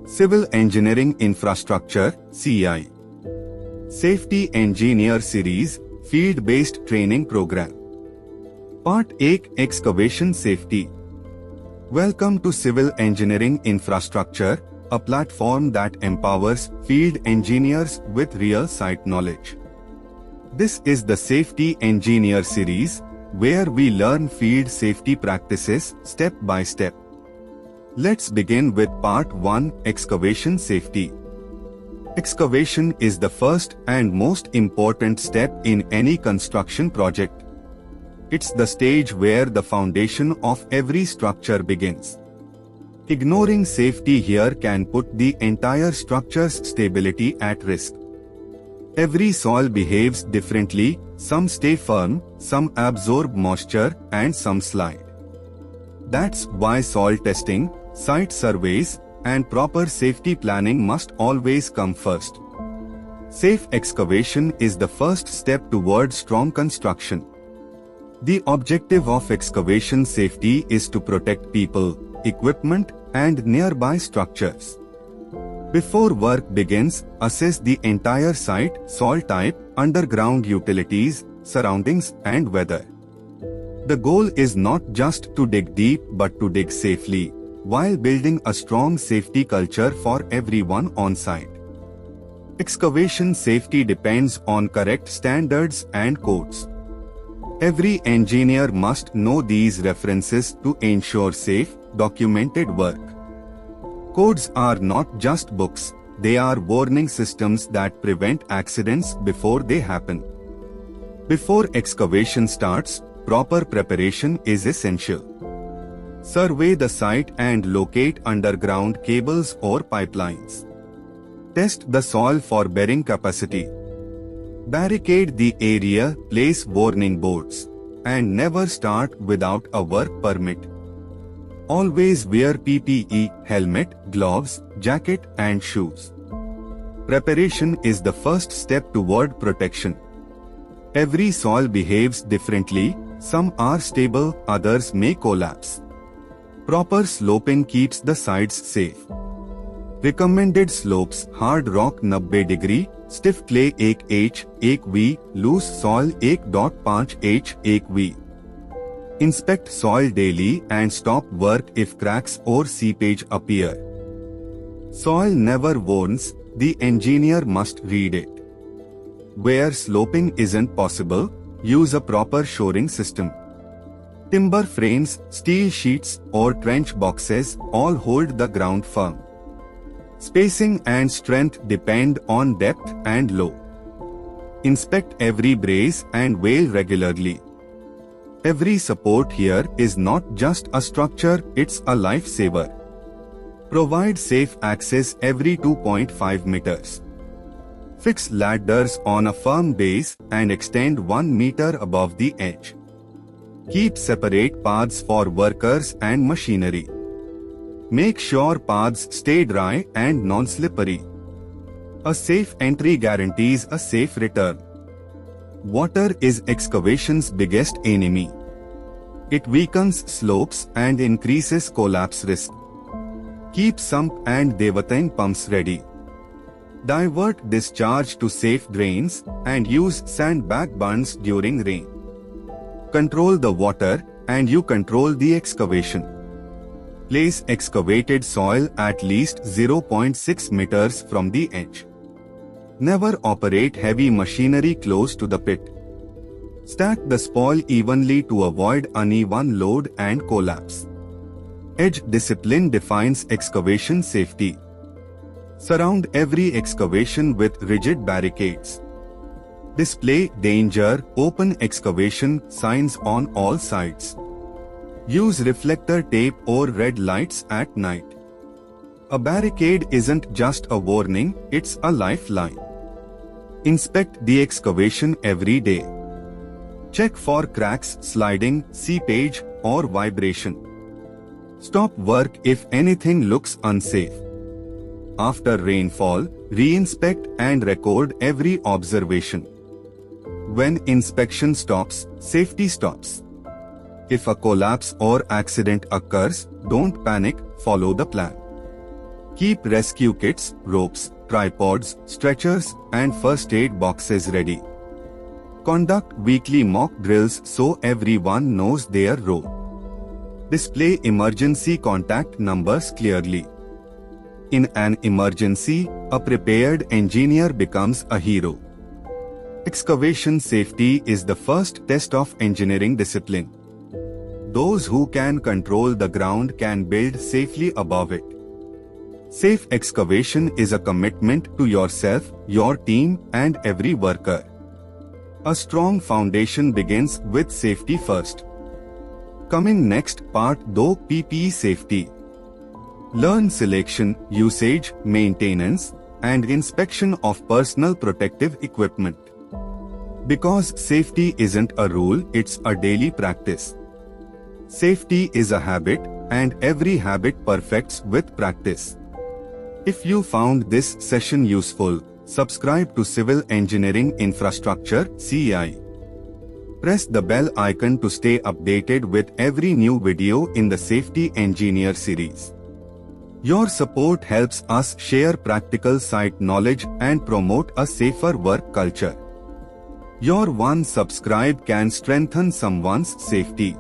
Civil Engineering Infrastructure (CI). Safety Engineer Series Field-Based Training Program. Part 8 Excavation Safety. Welcome to Civil Engineering Infrastructure, a platform that empowers field engineers with real site knowledge. This is the Safety Engineer Series, where we learn field safety practices step by step. Let's begin with Part 1 Excavation Safety. Excavation is the first and most important step in any construction project. It's the stage where the foundation of every structure begins. Ignoring safety here can put the entire structure's stability at risk. Every soil behaves differently, some stay firm, some absorb moisture, and some slide. That's why soil testing, site surveys, and proper safety planning must always come first. Safe excavation is the first step toward strong construction. The objective of excavation safety is to protect people, equipment, and nearby structures. Before work begins, assess the entire site, soil type, underground utilities, surroundings, and weather. The goal is not just to dig deep but to dig safely, while building a strong safety culture for everyone on site. Excavation safety depends on correct standards and codes. Every engineer must know these references to ensure safe, documented work. Codes are not just books, they are warning systems that prevent accidents before they happen. Before excavation starts, proper preparation is essential. Survey the site and locate underground cables or pipelines. Test the soil for bearing capacity. Barricade the area, place warning boards, and never start without a work permit. Always wear PPE, helmet, gloves, jacket, and shoes. Preparation is the first step toward protection. Every soil behaves differently, some are stable, others may collapse. Proper sloping keeps the sides safe. Recommended slopes: hard rock 90 degree, stiff clay 1H, 1V, loose soil 1.5H, 1V. Inspect soil daily and stop work if cracks or seepage appear. Soil never warns, the engineer must read it. Where sloping isn't possible, use a proper shoring system. Timber frames, steel sheets, or trench boxes all hold the ground firm. Spacing and strength depend on depth and low. Inspect every brace and wale regularly. Every support here is not just a structure, it's a lifesaver. Provide safe access every 2.5 meters. Fix ladders on a firm base and extend 1 meter above the edge. Keep separate paths for workers and machinery. Make sure paths stay dry and non-slippery. A safe entry guarantees a safe return. Water is excavation's biggest enemy. It weakens slopes and increases collapse risk. Keep sump and Devatane pumps ready. Divert discharge to safe drains and use sandbag bunds during rain. Control the water and you control the excavation. Place excavated soil at least 0.6 meters from the edge. Never operate heavy machinery close to the pit. Stack the spoil evenly to avoid uneven load and collapse. Edge discipline defines excavation safety. Surround every excavation with rigid barricades. Display danger, open excavation signs on all sides. Use reflector tape or red lights at night. A barricade isn't just a warning, it's a lifeline. Inspect the excavation every day. Check for cracks, sliding, seepage, or vibration. Stop work if anything looks unsafe. After rainfall, re-inspect and record every observation. When inspection stops, safety stops. If a collapse or accident occurs, don't panic, follow the plan. Keep rescue kits, ropes, tripods, stretchers, and first aid boxes ready. Conduct weekly mock drills so everyone knows their role. Display emergency contact numbers clearly. In an emergency, a prepared engineer becomes a hero. Excavation safety is the first test of engineering discipline. Those who can control the ground can build safely above it. Safe excavation is a commitment to yourself, your team, and every worker. A strong foundation begins with safety first. Coming next, Part 2, PPE safety. Learn selection, usage, maintenance, and inspection of personal protective equipment. Because safety isn't a rule, it's a daily practice. Safety is a habit, and every habit perfects with practice. If you found this session useful, subscribe to Civil Engineering Infrastructure (CEI). Press the bell icon to stay updated with every new video in the Safety Engineer series. Your support helps us share practical site knowledge and promote a safer work culture. Your one subscribe can strengthen someone's safety.